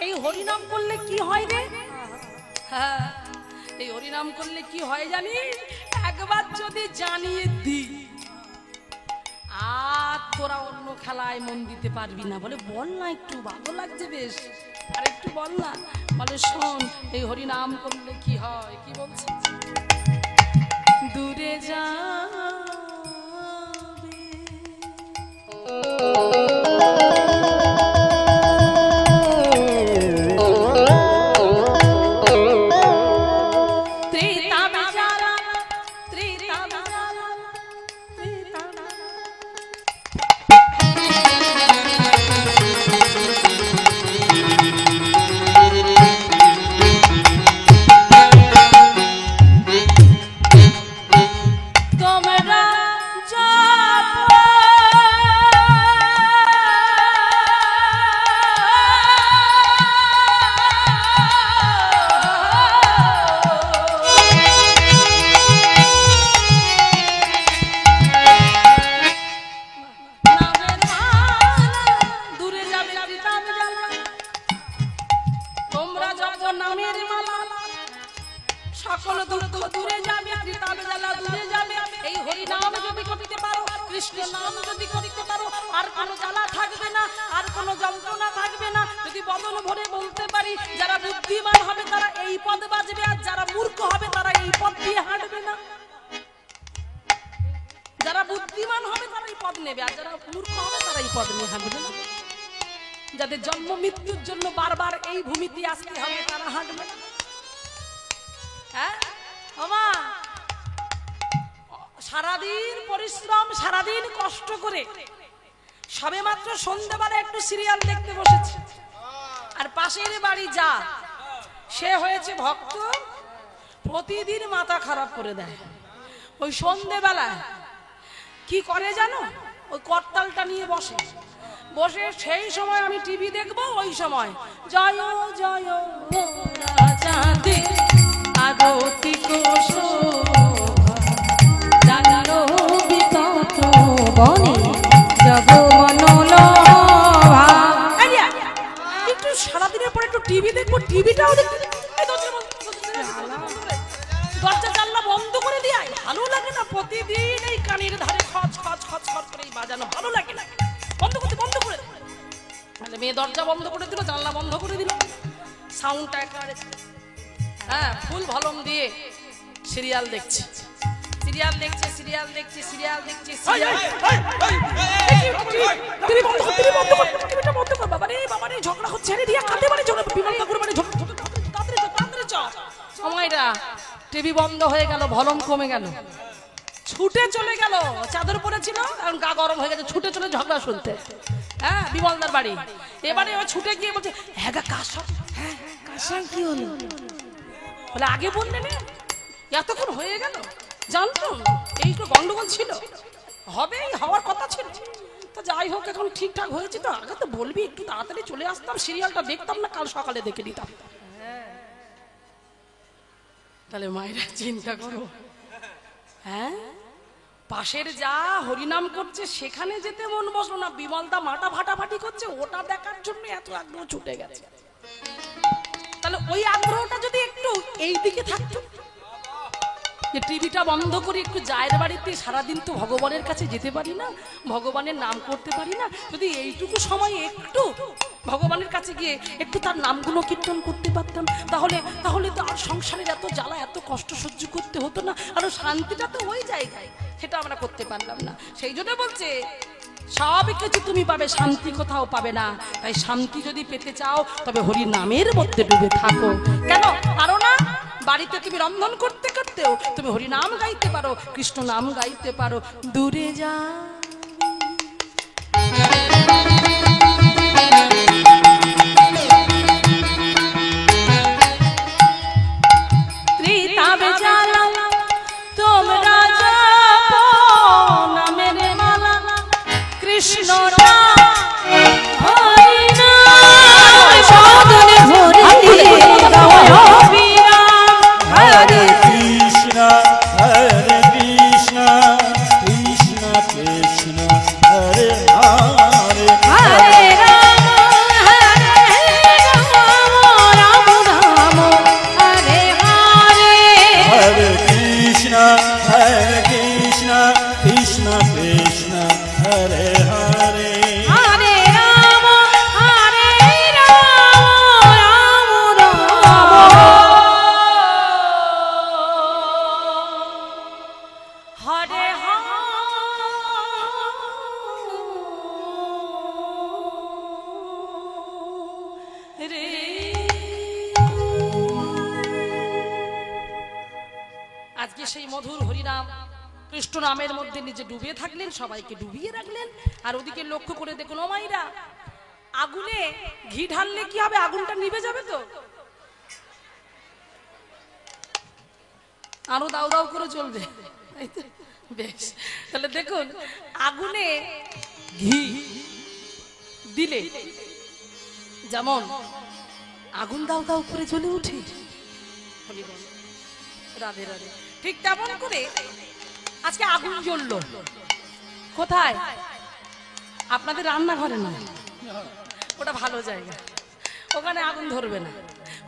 এই হরিনাম করলে কি হয় রে? হ্যাঁ, এই হরিনাম করলে কি হয় জানিস? একবার যদি জানিয়ে দি আর তোরা অন্য খেলায় মন দিতে পারবি না। বলে বল না, একটু ভালো লাগছে বেশ, আর একটু বল না। বলে শোন, এই হরিনাম করলে কি হয়, কি বলছে? দূরে যাবে যাদের জন্ম মৃত্যুর জন্য বারবার এই ভূমিতে আসতে হবে তারা হাঁটবে। হ্যাঁ মামা, সারাদিন পরিশ্রম, সারাদিন কষ্ট করে সবে মাত্র সন্ধ্যাবেলা একটু সিরিয়াল দেখতে বসেছে, আর পাশের বাড়ি যা সে হয়েছে ভক্ত, প্রতিদিন মাথা খারাপ করে দেয়। ওই সন্ধ্যাবেলায় কি করে জানো? ওই করতালটা নিয়ে বসে বসে সেই সময় আমি টিভি দেখবো, ওই সময় জয় জয় রাজাতে আরতি জানো বিতত বনে জগমনোলোভা। একটু সারাদিনের পর একটু টিভি দেখবো, টিভিটাও দেখবো, দরজা জানলা বন্ধ করে দিয়ে ভালো লাগে না? প্রতিদিন এই কানের ধারে খচ খচ খচ খচ করে বাজানো ভালো লাগে না? বন্ধ করে তাহলে মেয়ে দরজা বন্ধ করে দিল, জানলা বন্ধ করে দিল, সাউন্ডটা একেবারে হ্যাঁ ফুল ভলিউম দিয়ে সিরিয়াল দেখছে, সিরিয়াল দেখছে, সিরিয়াল দেখছে, সিরিয়াল দেখছে। তুমি বন্ধ কর, তুমি বন্ধ কর, টিভিটা বন্ধ কর। বাবা রে বাবা রে, ঝগড়া হচ্ছে রে দিয়া, কাঁদে বাড়ি ঝগড়া, বিমান ঠাকুর বাড়ি ঝগড়া, তাড়াতাড়ি চল, তাড়াতাড়ি চল। সময়টা টিভি বন্ধ হয়ে গেল, ভলিউম কমে গেল, ছুটে চলে গেল, চাদর পরেছিল এখন গা গরম হয়ে গেছে, ছুটে চলে ঝগড়া শুনতে। হ্যাঁ, বিমলদার বাড়ি। এবারে ও ছুটে গিয়ে বলছে, হ্যাঁ গা কার সাথে? হ্যাঁ কার সাথে কি হলো? বলে আগে বললে না, এতক্ষণ হয়ে গেল, জানতো এই তো গন্ডগোল ছিল, হবেই, হওয়ার কথা ছিল। তো যাই হোক, এখন ঠিকঠাক হয়েছে তো, আগে তো বলবি, একটু তাড়াতাড়ি চলে আসতাম, সিরিয়ালটা দেখতাম না, কাল সকালে দেখে নিতাম। তাহলে মায়েরা চিন্তা করো, হ্যাঁ পাশের যা হরিনাম করছে সেখানে যেতে মন বসলো না, বিমলদা মাটা ফাটাফাটি করছে, ওটা দেখার জন্য এত আগ্রহ ছুটে গেছে। তাহলে ওই আগ্রহটা যদি একটু এই দিকে থাকতো, যে টিভিটা বন্ধ করে একটু জায়ের বাড়িতে, সারাদিন তো ভগবানের কাছে যেতে পারি না, ভগবানের নাম করতে পারি না, যদি এইটুকু সময় একটু ভগবানের কাছে গিয়ে একটু তার নামগুলো কীর্তন করতে পারতাম, তাহলে তো আর সংসারের এত জ্বালা, এত কষ্ট সহ্য করতে হতো না, আর শান্তিটা তো ওই জায়গায়, সেটা আমরা করতে পারলাম না। সেই জন্য বলছে সব কিছু তুমি পাবে, শান্তি কোথাও পাবে না। তাই শান্তি যদি পেতে চাও তবে হরি নামের মধ্যে ডুবে থাকো। কেন? পারো না? বাড়িতে তুমি রন্ধন করতে করতেও তুমি হরি নাম গাইতে পারো, কৃষ্ণ নাম গাইতে পারো। দূরে যা Krishna Hare Krishna, Krishna Krishna রে। আজকে সেই মধুর হরিনাম কৃষ্ণ নামের মধ্যে নিজে ডুবিয়ে থাকলেন, সবাইকে ডুবিয়ে রাখলেন। আর ওদিকে লক্ষ্য করে দেখুন, ও মাইরা, আগুনে ঘি ঢাললে কি হবে? আগুনটা নিভে যাবে তো? আরো দাও দাও করে চলবে। বেশ, তাহলে দেখুন, আগুনে ঘি দিলে যেমন আগুন দাও দাও করে জ্বলে উঠে, রাধে রাধে, ঠিক তেমন করে আজকে আগুন জ্বললো কোথায়? আপনাদের রান্নাঘরে না, ওটা ভালো জায়গা, ওখানে আগুন ধরবে না।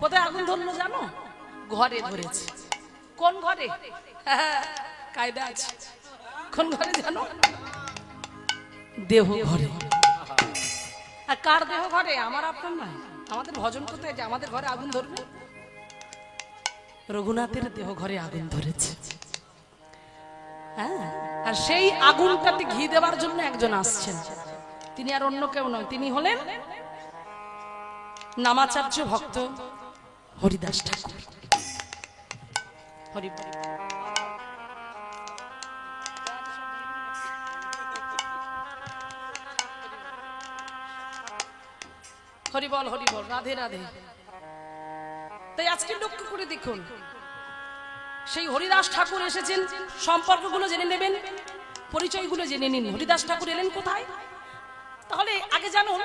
কোথায় আগুন ধরলো জানো? ঘরে ধরেছে। কোন ঘরে? কায়দা আছে। কোন ঘরে জানো? দেহ ঘরে। আর কার দেহ ঘরে? আমার আপনার নয়। আমাদের ভজন কোথায় যে আমাদের ঘরে আগুন ধরবে? রঘুনাথের দেহ ঘরে আগুন ধরেছে। হ্যাঁ, আর সেই আগুনটাতে ঘি দেওয়ার জন্য একজন আসছেন। তিনি আর অন্য কেউ নয়, তিনি হলেন নামাচার্য ভক্ত হরিদাস ঠাকুর। হরি হরি বল, হরি বল, রাধে রাধে। তাই আজকে লক্ষ্য করে দেখুন, সেই হরিদাস ঠাকুর এসেছেন, সম্পর্কগুলো জেনে নেবেন, পরিচয়গুলো জেনে নিন। হরিদাস ঠাকুর এলেন কোথায়? তাহলে আগে জানুন,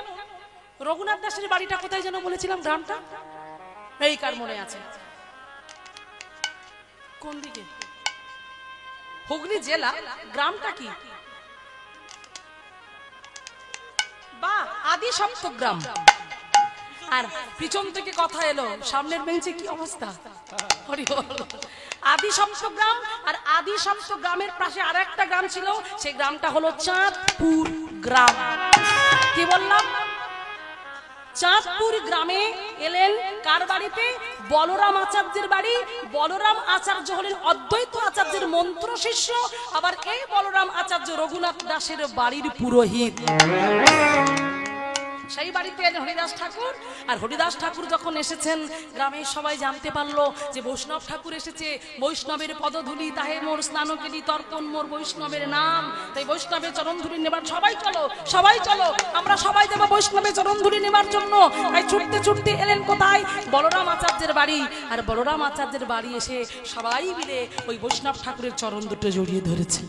রঘুনাথ দাসের বাড়িটা কোথায় যেন বলেছিলাম? গ্রামটা এই কার মনে আছে? কোন দিকে? হুগলি জেলা। গ্রামটা কি? বা আদি সপ্তগ্রাম। আর পিছন থেকে কথা এলো, সামনের বেঞ্চে কি অবস্থা? আদি সপ্তগ্রাম। আর আদি সপ্তগ্রামের পাশে আর একটা গ্রাম ছিল, সেই গ্রামটা হলো চাঁদপুর গ্রাম। কি বললাম? চাঁদপুর গ্রামে এলেন কার বাড়িতে? বলরাম আচার্যের বাড়ি। বলরাম আচার্য হলেন অদ্বৈত আচার্যের মন্ত্র শিষ্য। আবার এই বলরাম আচার্য রঘুনাথ দাসের বাড়ির পুরোহিত। সেই বাড়িতে এলেন হরিদাস ঠাকুর। আর হরিদাস ঠাকুর যখন এসেছেন, গ্রামের সবাই জানতে পারলো যে বৈষ্ণব ঠাকুর এসেছে। বৈষ্ণবের পদধূলি তাহে মোর স্নানকেলি, তর্পণ মোর বৈষ্ণবের নাম। তাই বৈষ্ণবের চরণধূলি নেবার সবাই চলো, সবাই চলো, আমরা সবাই যাবো বৈষ্ণবের চরণধূলি নেবার জন্য। তাই ছুটতে ছুটতে এলেন কোথায়? বলরাম আচার্যের বাড়ি। আর বলরাম আচার্যের বাড়ি এসে সবাই মিলে ওই বৈষ্ণব ঠাকুরের চরণ দুটো জড়িয়ে ধরেছে।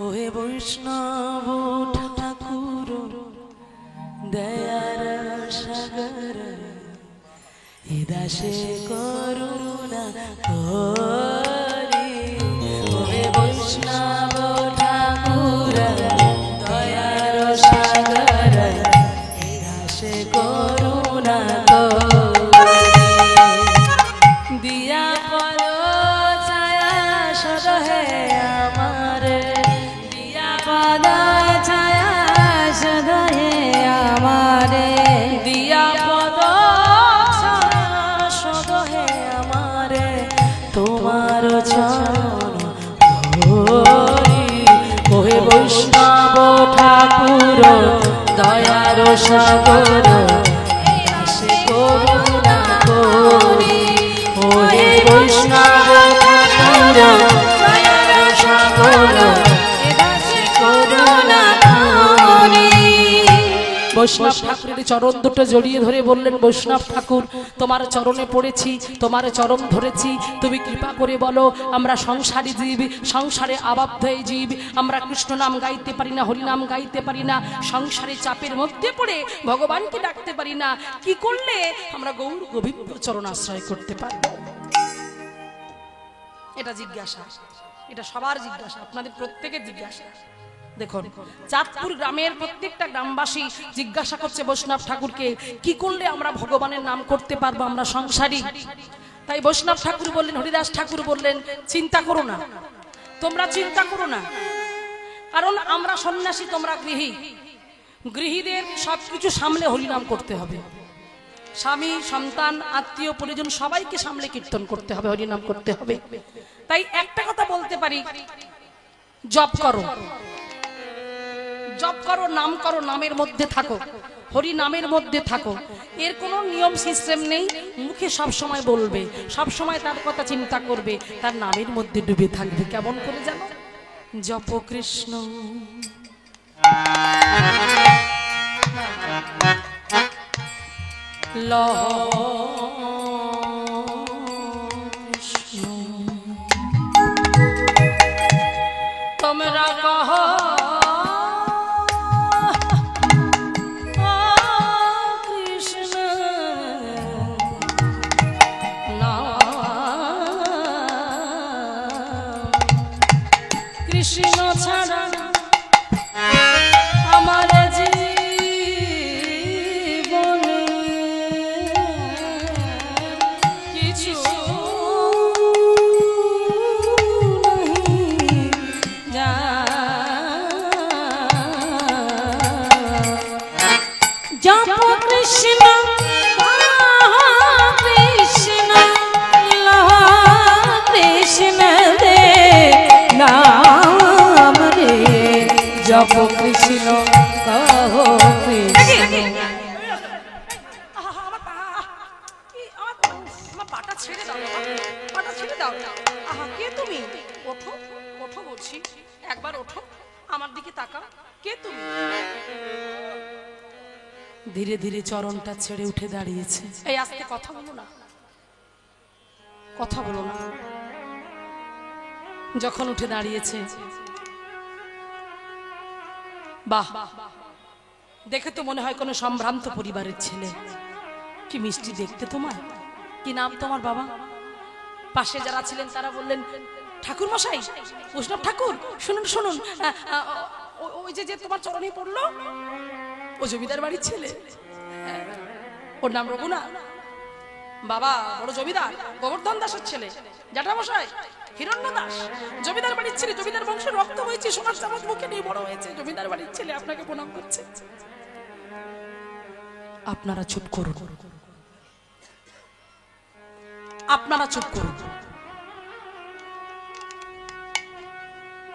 ওহে বৈষ্ণব ঠাকুর দয়ার সাগর, হে দাসে করুণা করি। ওহে বৈষ্ণব ঠাকুর দয়ার সাগর, হে দাসে করুণা করি। দিয়া পর ছায়া সদ হে আমার, দিয়া পদ ছায়া সদ হে আমারে, দিয়া পদ সদ হে আমারে, তোমার চরণ ধরি। ওহে বৈষ্ণব ঠাকুর দয়ার সাগর, দাসে করুণা করি। ওহে বৈষ্ণব ঠাকুর দয়ার সাগর, দাসে করুণা করি। বৈষ্ণব ঠাকুরের চরণ দুটো জড়িয়ে ধরে বললেন, বৈষ্ণব ঠাকুর তোমার চরণে পড়েছি, তোমার চরণ ধরেছি, তুমি কৃপা করে বলো আমরা সংসারী জীব, সংসারে আবদ্ধ এই জীব, আমরা কৃষ্ণ নাম গাইতে পারি না, হরি নাম গাইতে পারি না, সংসারে চাপের মধ্যে পড়ে ভগবানকে ডাকতে পারি না, কি করলে আমরা গৌর গোবিন্দ চরণ আশ্রয় করতে পারব? এটা জিজ্ঞাসা, এটা সবার জিজ্ঞাসা, আপনাদের প্রত্যেকের জিজ্ঞাসা। দেখুন, চাঁদপুর গ্রামের প্রত্যেকটা গ্রামবাসী জিজ্ঞাসা করছে বৈষ্ণব ঠাকুরকে, কি করলে আমরা ভগবানের নাম করতে পারবো, আমরা সংসারী। তাই বৈষ্ণব ঠাকুর বললেন, হরিদাস ঠাকুর বললেন, চিন্তা করো না, তোমরা চিন্তা করো না, কারণ আমরা সন্ন্যাসী, তোমরা গৃহী, গৃহীদের সবকিছু সামলে হরিনাম করতে হবে। স্বামী, সন্তান, আত্মীয় পরিজন সবাইকে সামলে কীর্তন করতে হবে, হরিনাম করতে হবে। তাই একটা কথা বলতে পারি, জপ করো, জপ করো, নাম করো, নামের মধ্যে থাকো। হরি নামের মধ্যে থাকো। এর কোনো নিয়ম সিস্টেম নেই, মুখে সব সময় বলবে, সব সময় তার কথা চিন্তা করবে, তার নামের মধ্যে ডুবে থাকবে। কেমন করে জানো? জপ কৃষ্ণ লহ তোমরা কহ কৃষ্ণ কৃষ্ণ ছাড়া আমার জীবনে কিছু জপ কৃষ্ণ কৃষ্ণ লহ কৃষ্ণ দে নাম রে জপ কৃষ্ণ কহ কৃষ্ণ। আমার পাটা ছেড়ে দাও, পাটা ছেড়ে দাও। আহা, কে তুমি? ওঠো, ওঠো বলছি, একবার ওঠো, আমার দিকে তাকাও। কে তুমি? ধীরে ধীরে চরণটা ছেড়ে উঠে দাঁড়িয়েছে। এই আস্তে কথা বলো না, কথা বলো না। যখন উঠে দাঁড়িয়েছে, বাহ, দেখে তো মনে হয় কোনো সম্ভ্রান্ত পরিবারের ছেলে। কি মিষ্টি দেখতে তোমার। কি নাম তোমার বাবা? পাশে যারা ছিলেন তারা বললেন, ঠাকুর মশাই, বৈষ্ণব ঠাকুর, শুনুন শুনুন, ওই যে তোমার চরণে পড়লো, ও জমিদার বাড়ির ছেলে, ওর নাম রঘুনাথ। বাবা বড় জমিদার, গোবর্ধন দাসের ছেলে, জ্যাঠামশাই হিরণ্য দাস, জমিদার বাড়ির ছেলে, জমিদার বংশের রক্ত হয়েছে, সোনার চামচ মুখে নিয়ে বড় হয়েছে, জমিদার বাড়ির ছেলে আপনাকে প্রণাম করছে। আপনারা চুপ করুন, আপনারা চুপ করুন।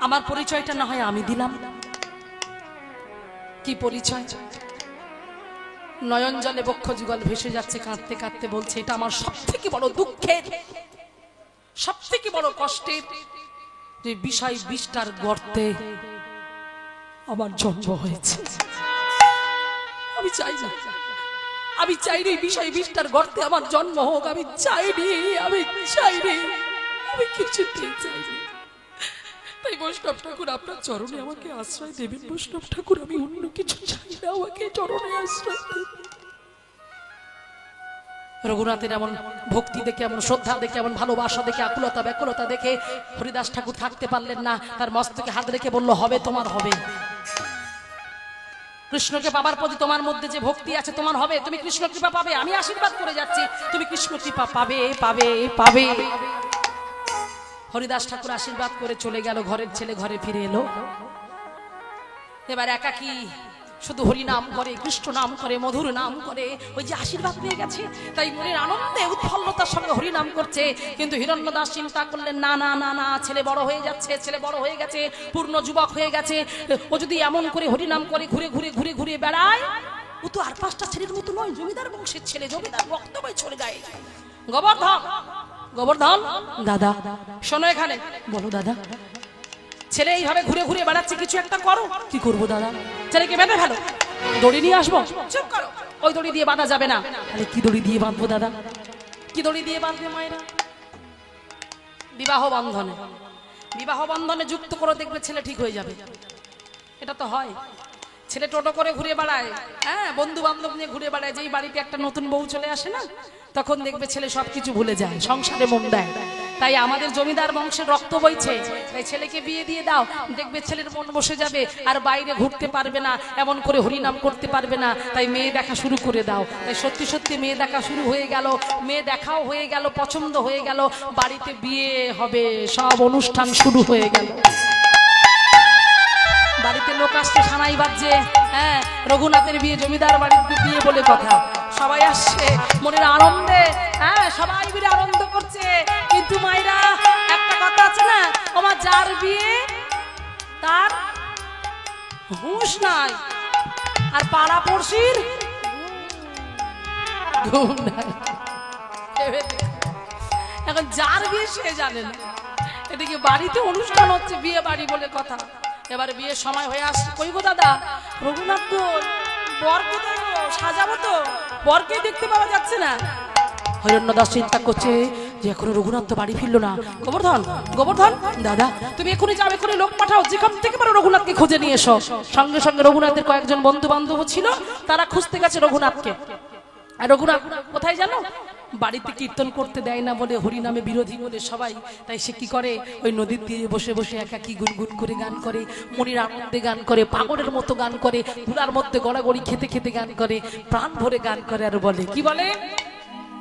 আমার পরিচয়টা না হয় আমি দিলাম। কি পরিচয়? নয়ন জলে বক্ষ যুগল ভেসে যাচ্ছে, কাঁদতে কাঁদতে বলছে, এটা আমার সব থেকে বড় দুঃখের, সব থেকে বড় কষ্টের, যে বিষয় বিষ্টার গর্তে আমার জন্ম হয়েছে। আমি চাই না, আমি চাইনি বিষয় বিষ্টার গর্তে আমার জন্ম হোক। আমি চাইনি, আমি চাইনি, আমি কিছুতেই চাইনি। তাই বৈষ্ণব ঠাকুর আপনার চরণে আমাকে আশ্রয় দেবেন। বৈষ্ণব ঠাকুর, আমি অন্য কিছু চাই না, আমাকে চরণে আশ্রয় দেবেন। রঘুনাথের এমন ভক্তি দেখে, এমন শ্রদ্ধা দেখে, এমন ভালোবাসা দেখে, আকুলতা ব্যাকুলতা দেখে হরিদাস ঠাকুর থাকতে পারলেন না। তার মস্তকে হাত রেখে বলল, হবে তোমার হবে। কৃষ্ণকে পাবার প্রতি তোমার মধ্যে যে ভক্তি আছে, তোমার হবে, তুমি কৃষ্ণ কৃপা পাবে। আমি আশীর্বাদ করে যাচ্ছি, তুমি কৃষ্ণ কৃপা পাবে, পাবে, পাবে। হরিদাস ঠাকুর আশীর্বাদ করে চলে গেল। ঘরের ছেলে ঘরে ফিরে এলো। এবার একাকী শুধু হরি নাম করে, কৃষ্ণ নাম করে, মধুর নাম করে, ওই যে আশীর্বাদ পেয়ে গেছে, তাই মনের আনন্দে উৎফুল্লতার সঙ্গে হরি নাম করছে। কিন্তু হিরণ্য দাস চিন্তা করলেন, না না না না, ছেলে বড় হয়ে যাচ্ছে, ছেলে বড় হয়ে গেছে, পূর্ণ যুবক হয়ে গেছে, ও যদি এমন করে হরি নাম করে ঘুরে ঘুরে ঘুরে ঘুরে বেড়ায়, ও তো আর পাঁচটা ছেলের মতো নয়, জমিদার বংশের ছেলে, জমিদার বক্তব্য চলে যায়। গোবর্ধন, গোবর্ধন দাদা শোনো এখানে। বলো দাদা। ছেলে এইভাবে ঘুরে ঘুরে বেড়াচ্ছে, কিছু একটা করো। কি করবো দাদা? ছেলেকে বেঁধে ফেলো। দড়ি নিয়ে আসবো? চুপ করো, ওই দড়ি দিয়ে বাঁধা যাবে না। তাহলে কি দড়ি দিয়ে বাঁধবো দাদা? কি দড়ি দিয়ে বাঁধবে মায়েরা? বিবাহ বন্ধনে, বিবাহ বন্ধনে যুক্ত করে দেখবে ছেলে ঠিক হয়ে যাবে। এটা তো হয়। ছেলে টোটো করে ঘুরে বেড়ায়, হ্যাঁ, বন্ধু বান্ধব নিয়ে ঘুরে বেড়ায়, যেই বাড়িতে একটা নতুন বউ চলে আসে না, তখন দেখবে ছেলে সবকিছু ভুলে যায়, সংসারে মন দেয়। তাই আমাদের জমিদার বংশের রক্ত বইছে, তাই ছেলেকে বিয়ে দিয়ে দাও, দেখবে ছেলের মন বসে যাবে, আর বাইরে ঘুরতে পারবে না, এমন করে হরিনাম করতে পারবে না। তাই মেয়ে দেখা শুরু করে দাও। তাই সত্যি সত্যি মেয়ে দেখা শুরু হয়ে গেল, মেয়ে দেখাও হয়ে গেল, পছন্দ হয়ে গেল, বাড়িতে বিয়ে হবে, সব অনুষ্ঠান শুরু হয়ে গেল। বাড়িতে লোক আসছে, সানাই বাজছে, হ্যাঁ, রঘুনাথের বিয়ে, জমিদার বাড়ির বিয়ে বলে কথা। সবাই আসছে মনের আনন্দে, হ্যাঁ, সবাই মিলে আনন্দ করছে। কিন্তু মায়েরা, একটা কথা আছে না, আমার যার বিয়ে তার হুঁশ নাই, আর পাড়া পড়শির ঘুম নাই। এখন যার বিয়ে সে জানে না। এদিকে বাড়িতে অনুষ্ঠান হচ্ছে, বিয়ে বাড়ি বলে কথা। এবারে বিয়ের সময় হয়ে আসছে, কই গো দাদা, রঘুনাথ কই, বর কোথায় গো, সাজাবো তো, বরকে দেখতে পাওয়া যাচ্ছে না। হিরণ্যদাস চিন্তা করছে যে এখনো রঘুনাথ তো বাড়ি ফিরলো না। গোবর্ধন, গোবর্ধন দাদা, তুমি এখনই যাও, এখনই লোক পাঠাও, যেখান থেকে পারো রঘুনাথকে খুঁজে নিয়ে এসো। সঙ্গে সঙ্গে রঘুনাথের কয়েকজন বন্ধু বান্ধব ছিল, তারা খুঁজতে গেছে রঘুনাথকে। আর রঘুনাথ কোথায় জানো, বাড়িতে কীর্তন করতে দেয় না বলে, হরিনামে বিরোধী বলে সবাই, তাই সে কি করে, ওই নদীর তীরে বসে বসে একাকি গুনগুন করে গান করে, মনির আনন্দে গান করে, পাগলের মতো গান করে, ধুলার মধ্যে গড়াগড়ি খেতে খেতে গান করে, প্রাণ ভরে গান করে। আর বলে কি বলে,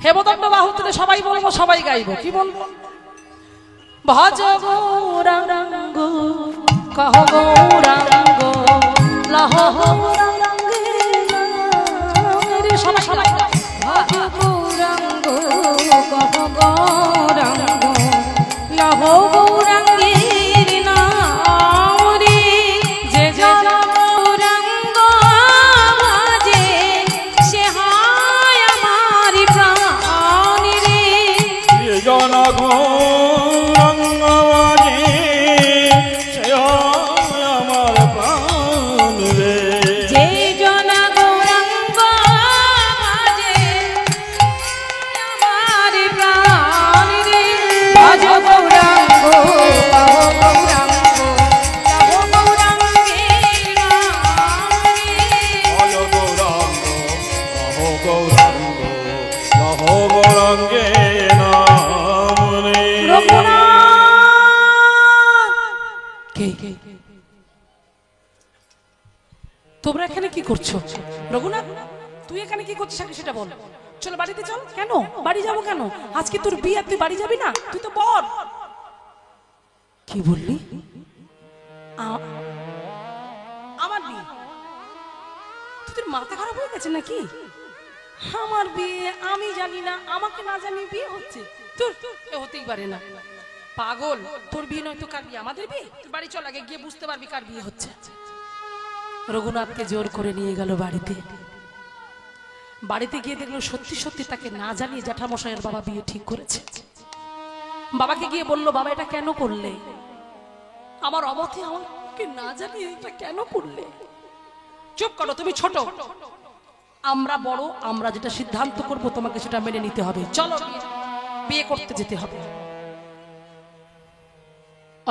হেমদণ্ড বাহুতে সবাই বলবো, সবাই গাইবো, কি বলবো, ভজ গৌরাঙ্গ কহ গৌরাঙ্গ লহ সবাই সবাই ভজ গৌরাঙ্গ কহ গৌরাঙ্গ লহ গৌরাঙ্গের নাম রে, যে জন গৌরাঙ্গ ভজে সে হয় আমার প্রাণ রে, যে জন গৌরাঙ্গ ভজে সে হয় আমার প্রাণ রে, যে জন গৌরাঙ্গ ভজে আমার প্রাণ রে, ভজ গৌরাঙ্গ কহ গৌরাঙ্গ লহ গৌরাঙ্গের নাম রে, ভজ গৌরাঙ্গ কহ গৌরাঙ্গ লহ গৌরাঙ্গের নাম রে। তোমরা এখানে কি করছো? রঘুনাথ, তুই এখানে কি করছিস আগে সেটা বল। চল বাড়িতে চল। কেন বাড়ি যাবো কেন? আজকে তোর বিয়ে, তুই বাড়ি যাবি না? তুই তো বল। কি বললি? আমার বিয়ে? তোদের মাথা খারাপ হয়ে গেছে নাকি? আমার বিয়ে আমি জানি না, আমাকে না জানি বিয়ে হচ্ছে? তোর হতেই পারে না, পাগল। তোর বিয়ে নয় তো কার বিয়ে? আমাদের বিয়ে। তুই বাড়ি চল, আগে গিয়ে বুঝতে পারবি কার বিয়ে হচ্ছে। রঘুনাথকে জোর করে নিয়ে গেল বাড়িতে। বাড়িতে গিয়ে দেখলো সত্যি সত্যি তাকে না জানিয়ে জ্যাঠামশাইয়ের বাবা বিয়ে ঠিক করেছে। বাবাকে গিয়ে বলল, বাবা এটা কেন করলে? আমার অবধি আমাকে না জানিয়ে এটা কেন করলে? চুপ করো, তুমি ছোট, আমরা বড়, আমরা যেটা সিদ্ধান্ত করব তোমাকে সেটা মেনে নিতে হবে। চলো বিয়ে করতে যেতে হবে।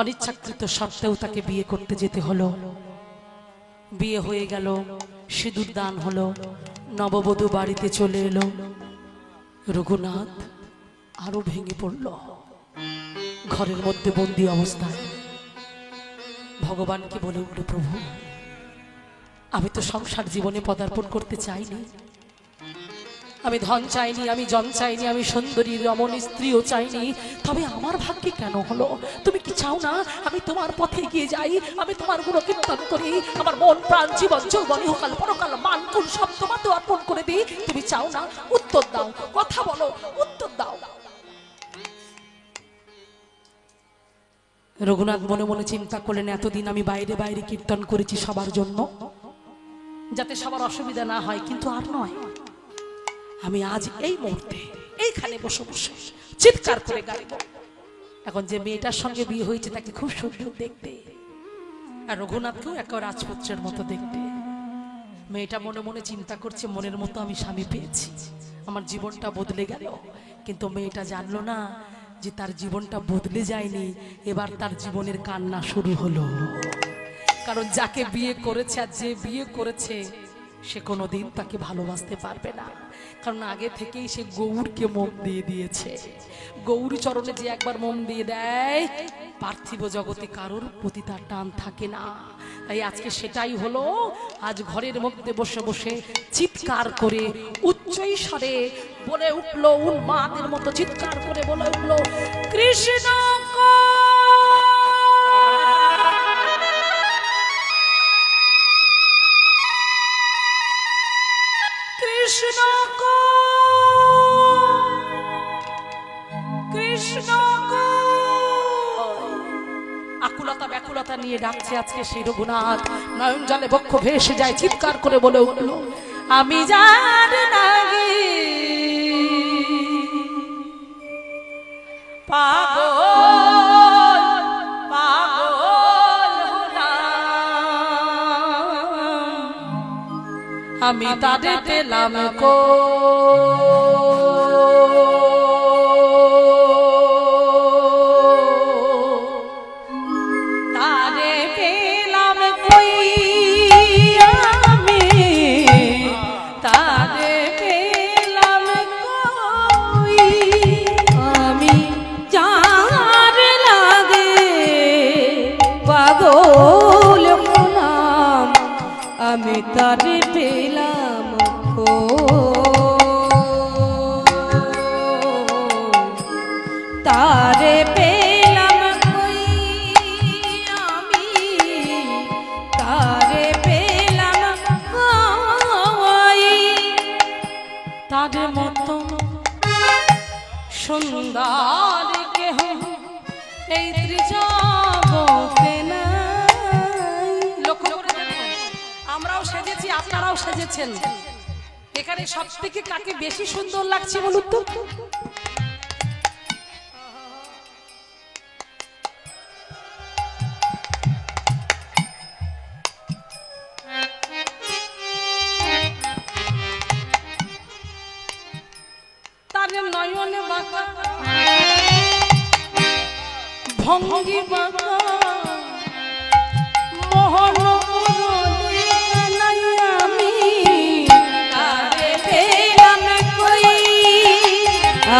অনিচ্ছাকৃত সত্ত্বেও তাকে বিয়ে করতে যেতে হলো। বিয়ে হয়ে গেল, সিঁদুর দান হলো, নববধূ বাড়িতে চলে এলো। রঘুনাথ আরো ভেঙে পড়ল, ঘরের মধ্যে বন্দি অবস্থায়। ভগবানকে বলে উঠল, প্রভু আমি তো সংসার জীবনে পদার্পণ করতে চাইনি, আমি ধন চাইনি, আমি জন চাইনি, আমি সুন্দরী রমণী স্ত্রীও চাইনি, তবে আমার ভাগ্যে কেন হলো? তুমি কি চাও না আমি তোমার পথে এগিয়ে যাই, আমি তোমার গুণকীর্তন করি, আমার মন প্রাণ জীবন যৌবন ইহকাল পরকাল মান কুল সব তোমাকে অর্পণ করে দিই? তুমি চাও না? উত্তর দাও, কথা বলো, উত্তর দাও। রঘুনাথ মনে মনে চিন্তা করলেন, এতদিন আমি বাইরে বাইরে কীর্তন করেছি সবার জন্য, যাতে সবার অসুবিধা না হয়, কিন্তু আর নয়। আমি আজ এই মুহূর্তে এইখানে বসে বসে চিৎকার করে গাইব। এখন যে মেয়েটার সঙ্গে বিয়ে হয়েছে তাকে খুব সুন্দর দেখতে, আর রঘুনাথকেও একা রাজপুত্রের মতো দেখতে। মেয়েটা মনে মনে চিন্তা করছে, মনের মতো আমি স্বামী পেয়েছি, আমার জীবনটা বদলে গেল। কিন্তু মেয়েটা জানলো না যে তার জীবনটা বদলে যায়নি, এবার তার জীবনের কান্না শুরু হলো। কারণ যাকে বিয়ে করেছে আর যে বিয়ে করেছে সে কোনোদিন তাকে ভালোবাসতে পারবে না, কারণ আগে থেকেই সে গৌরকে মন দিয়ে দিয়েছে। গৌরী চরণে যে একবার মন দিয়ে দেয়, পার্থিব জগতে কারোর প্রতি তার টান থাকে না। তাই আজকে সেটাই হলো। আজ ঘরের মধ্যে বসে বসে চিৎকার করে উচ্চই স্বরে বলে উঠলো, উন্মাদের মতো চিৎকার করে বলে উঠলো, কৃষ্ণ কৃষ্ণ কৃষ্ণ। আকুলতা ব্যাকুলতা নিয়ে ডাকছে আজকে সেই রঘুনাথ। নয়ন জলে বক্ষ ভেসে যায়, চিৎকার করে বলে উঠলো, আমি যার লাগি তারে পেলাম কো তারে পেলাম কই আমি তারে পেলাম কই আমি যার লাগে পাগল হলাম আমি তারে পেলাম তারে পেলাম কই আমি তারে পেলাম কই তারে মতো সুন্দর কেহ এই ত্রিজগতে নাই। লক্ষ্য করে দেখুন, আমরাও সেজেছি, আপনারাও সেজেছেন। এখানে সব থেকে কাকে বেশি সুন্দর লাগছে বলুন তো? তারে নয়নে বাঁকা ভঙ্গি বাঁকা মোহন নাই আমি তারে পেলাম কই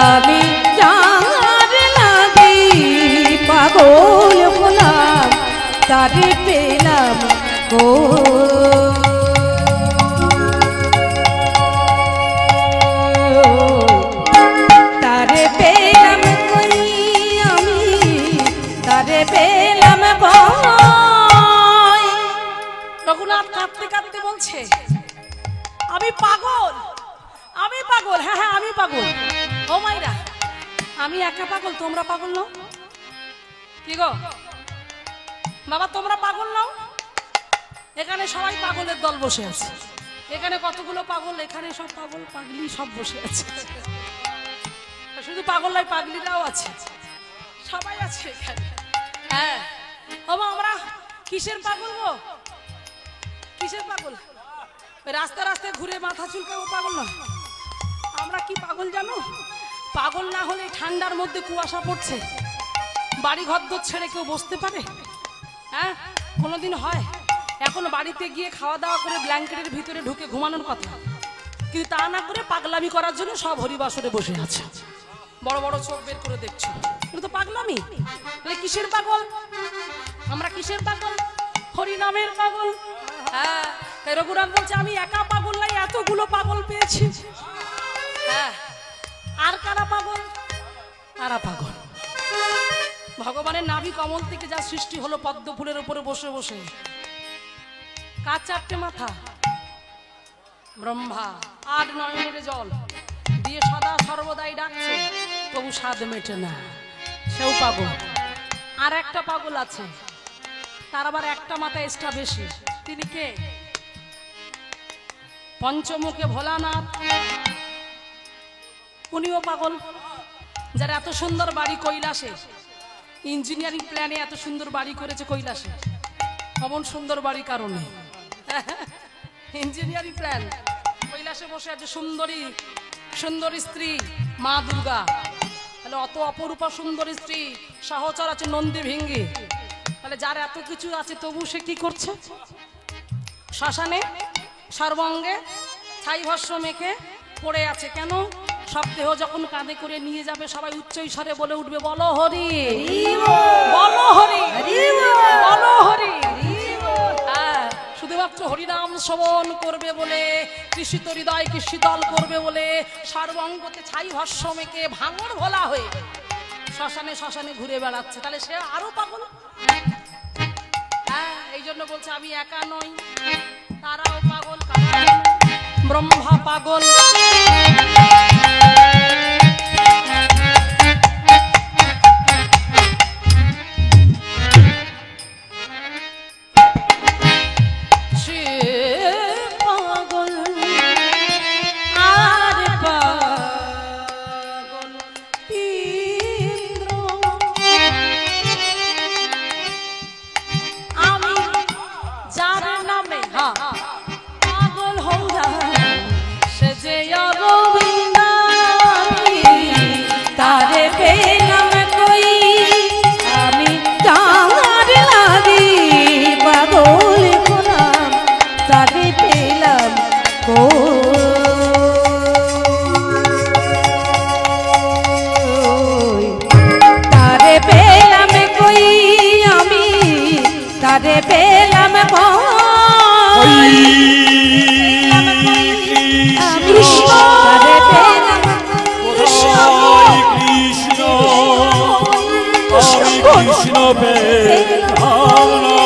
আমি যার লাগি পাগল হলাম তারে পেলাম তারে পেলাম কই আমি তারে পেলাম কই রঘুনাথ কাঁদতে কাঁদতে বলছে আমি পাগল, আমি পাগল। হ্যাঁ হ্যাঁ আমি পাগল। ও মাইরা, আমি একা পাগল, তোমরা পাগল নাও? কি গো বাবা, তোমরা পাগল নাও? এখানে সবাই পাগলের দল বসে আছে। এখানে কতগুলো পাগল, এখানে সব পাগল পাগলি সব বসে আছে। শুধু পাগল নয়, পাগলিরাও আছে, সবাই আছে এখানে। হ্যাঁ বাবা, আমরা কিসের পাগল গো? কিসের পাগল? রাস্তা রাস্তায় ঘুরে মাথা চুলকাবো পাগল না। আমরা কি পাগল জানো? পাগল না হলে ঠান্ডার মধ্যে কুয়াশা পড়ছে, বাড়ি ঘর দোর ছেড়ে কেউ বসতে পারে? হ্যাঁ কোনোদিন হয়? এখন বাড়িতে গিয়ে খাওয়া দাওয়া করে ব্ল্যাঙ্কেটের ভিতরে ঢুকে ঘুমানোর কথা, কিন্তু তা না করে পাগলামি করার জন্য সব হরিবাসরে বসে আছে, বড় বড় চোখ বের করে দেখছো। এটা তো পাগলামি। তাহলে কিসের পাগল? আমরা কিসের পাগল? হরিনামের পাগল। হ্যাঁ, তাই রঘুনাথ বলছে আমি একা পাগল নাই, এতগুলো পাগল পেয়েছি। হ্যাঁ, আর কারা পাগল? কারা পাগল? ভগবানের নাভি কমল থেকে যা সৃষ্টি হলো পদ্ম ফুলের উপরে বসে বসে, কার চারটে মাথা? ব্রহ্মা। আর নয়নের জল দিয়ে সদা সর্বদাই ডাকছে, তবু স্বাদ মেটে না, সেও পাগল। আর একটা পাগল আছে, তার আবার একটা মাথা এক্সট্রা বেশি। তিনি কে? পঞ্চমুখে ভোলানাথ। উনিও পাগল। যারা এত সুন্দর বাড়ি কৈলাসে, ইঞ্জিনিয়ারিং প্ল্যানে এত সুন্দর বাড়ি করেছে কৈলাসে। অমন সুন্দর বাড়ি কারণে ইঞ্জিনিয়ারিং প্ল্যান। কৈলাসে বসে আছে সুন্দরী সুন্দরী স্ত্রী মা দুর্গা। তাহলে অত অপরূপা সুন্দরী স্ত্রী সহচর আছে নন্দী ভিঙ্গি। তাহলে যার এত কিছু আছে তবু সে কি করছে? শ্মশানে সর্বাঙ্গে ছাই ভস্ম মেখে পড়ে আছে। কেন? সব দেহ যখন কাঁধে করে নিয়ে যাবে সবাই উচ্চ স্বরে বলে উঠবে, বলো হরি, বলো হরি, বলো হরি। হ্যাঁ, শুধুমাত্র হরিনাম শ্রবণ করবে বলে, কৃষিত হৃদয় কৃষিদল করবে বলে সর্বাঙ্গতে ছাই ভস্ম মেখে ভাঙর ভোলা হয়ে শ্মশানে শ্মশানে ঘুরে বেড়াচ্ছে। তাহলে সে আরো পাগল। হ্যাঁ, এই জন্য বলছে আমি একা নই, তারাও পাগল। ব্রহ্মা পাগল। পাগল হও কৃষ্ণ তারে পেলাম কৃষ্ণ কৃষ্ণ আমি কৃষ্ণ পেলাম না,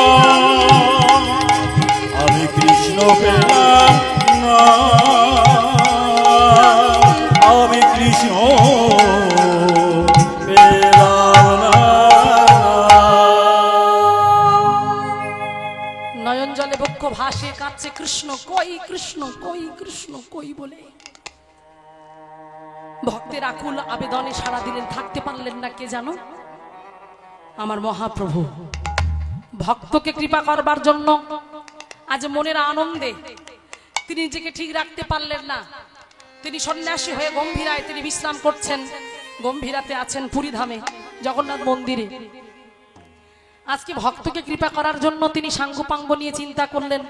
আমি কৃষ্ণ পেলাম না, আমি কৃষ্ণ পেলাম না। নয়ন জলে বক্ষ ভাসে কাঁদছে কৃষ্ণ কই কৃষ্ণ কই কৃষ্ণ কই বলে। ভক্তের আকুল আবেদনে সাড়া দিলেন, থাকতে পারলেন না কে জানো? আমার মহাপ্রভু ভক্তকে কৃপা করবার জন্য আজ মনের আনন্দে তিনি নিজেকে ঠিক রাখতে পারলেন না। তিনি সন্ন্যাসী হয়ে গম্ভীরায় তিনি বিশ্রাম করছেন। গম্ভীরাতে আছেন পুরীধামে জগন্নাথ মন্দিরে। আজকে ভক্তকে কৃপা করার জন্য তিনি সাঙ্গপাঙ্গ নিয়ে চিন্তা করলেন,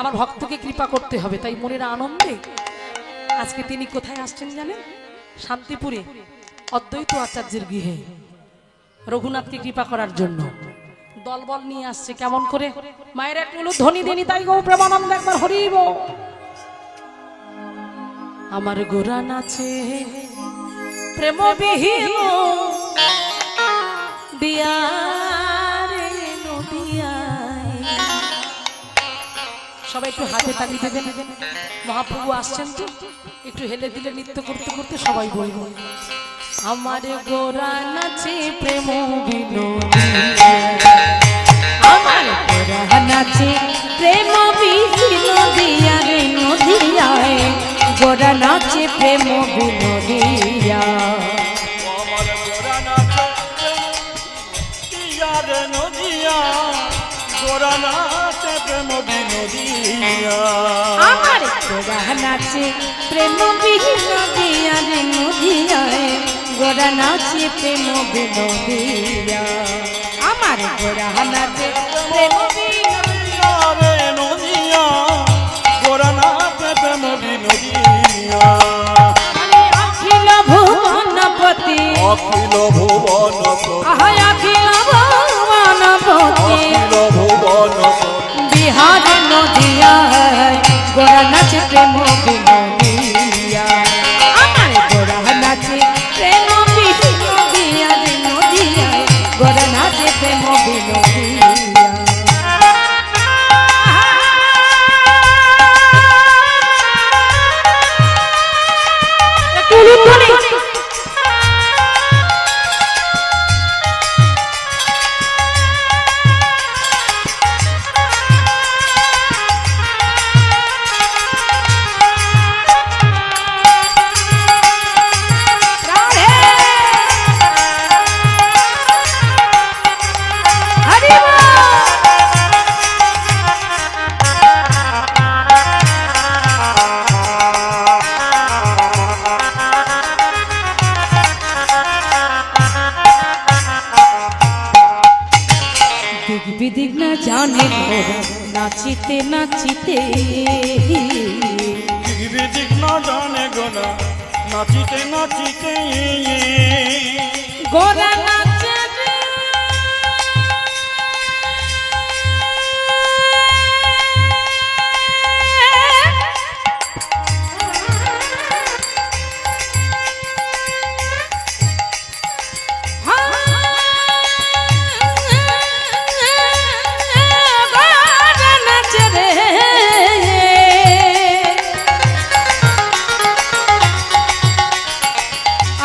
আমার ভক্তকে কৃপা করতে হবে। তাই মনের আনন্দে আজকে তিনি কোথায় আসছেন জানেন? শান্তিপুরে অদ্বৈত আচার্যের গৃহে রঘুনাথকে কৃপা করার জন্য দলবল নিয়ে আসছে। কেমন করে? মায়ের একটু ধ্বনি দেনি তাই গো প্রেমানন্দ একবার হরিব। আমার গোরা নাচে প্রেম বিহীন দিয়া রে নদিয়ায়। সবাই একটু হাতে তালি দেবেন। মহাপ্রভু আসছেন তো একটু হেলে দিলে নৃত্য করতে করতে সবাই বলব, আমার গোরা নাচে প্রেম বিনোদিয়া, আমার গোরা নাচে প্রেম বিনোদিয়া রে নদিয়ায়, গোরা নাচে প্রেম বিনোদিয়া। আমার গোরা নাচে নদিয়া রে নদিয়া, গোরা নাচে প্রেম বিনোদিয়া। আমার গোরা নাচে প্রেম বিনোদিয়া রে নদিয়ায়, গোরা নাচে প্রেম বিনোদিয়া। আমার গোরা নাচে প্রেম নদিয়া রে নদিয়া, গোরা নাচে প্রেম বিনোদিয়া। অখিল ভুবনপতি, অখিল ভুবনপতি, আহায় অখিল ভুবনপতি, অখিল ভুবনপতি, বিহার নদিয়ায় গোরা নাচে প্রেম বিনোদিয়া। আমার গোরা নাচে প্রেম বিনোদিয়া রে নদিয়ায়, গোরা নাচে প্রেম বিনোদিয়া। বিদিক না জানে ঘোরা নাচিতে নাচিতে, বিদিক না জানে গোনা নাচিতে নাচিতে, গোরা নাচে রে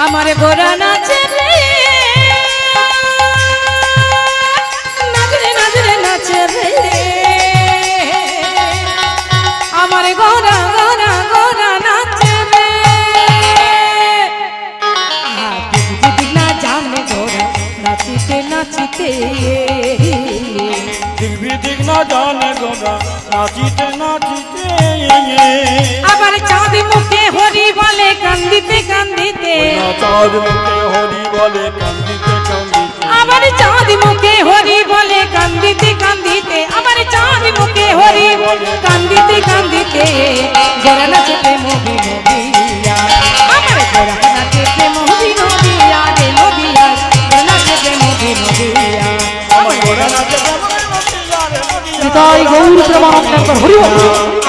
আমার গোরা নাচে রে, নাচরে নাচরে নাচে রে, আমার গোরা গোরা গোরা নাচে রে। দিদি না জানে গোরা নাচিতে নাচিতে, বিদিক না জানে গোনা নাচিতে নাচিতে, আবার চাঁদ মুখে হরি বলে কান্দিতে কান্দিতে, চাঁদ মুখে হরি বলে কান্দিতে কান্দিতে, আবার চাঁদ মুখে হরি বলে কান্দিতে কান্দিতে, আবার চাঁদ মুখে হরি বলে কান্দিতে কান্দিতে, গোরা নাচে প্রেম বিনোদিয়া। আমার গোরা নাচে প্রেম বিনোদিয়া রে নদিয়া, গোরা নাচে প্রেম বিনোদিয়া। আমার গোরা নাচে প্রেম বিনোদিয়া রে নদিয়া। নিতাই গৌর প্রেমানন্দ একবার হরিব।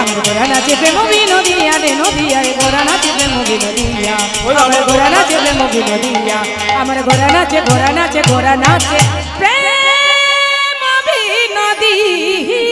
আমি গোরা ঘোড়া নাচে প্রেম বিনোদিয়া রে নদিয়া রে ঘোড়া নাচে প্রেম বিনোদিয়া আমার ঘোড়া নাচে প্রেম বিনোদিয়া আমার ঘোড়া নাচে প্রেম বিনোদিয়া